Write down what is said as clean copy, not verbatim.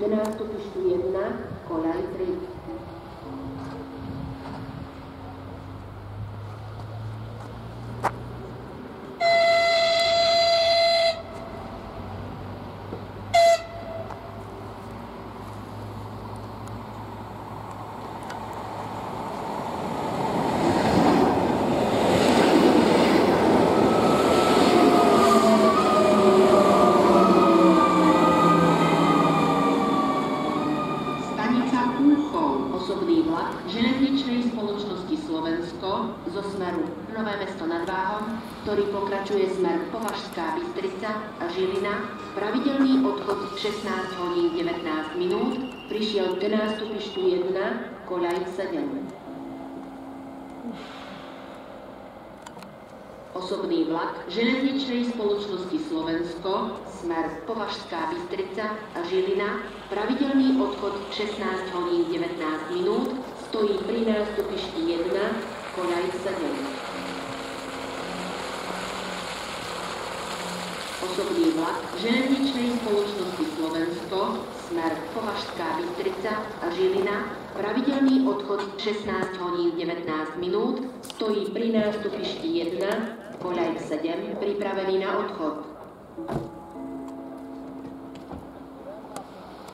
na nástupišti 1, koľaj 3. Osobný vlak železničnej spoločnosti Slovensko zo smeru Nové Mesto nad Váhom, ktorý pokračuje smer Považská Bystrica a Žilina, pravidelný odchod 16 hodín 19 minút, prišiel k nástupištu 1, koľaj 7. Osobný vlak železničnej spoločnosti Slovensko, smer Považská Bystrica a Žilina, pravidelný odchod 16 hodín 19 minút, stojí pri nástupišti 1, koľaj 7. Osobný vlak železničnej spoločnosti Slovensko, smer Považská Bystrica a Žilina, pravidelný odchod 16 hodín 19 minút, stojí pri nástupišti 1, koľaj 7, pripravený na odchod.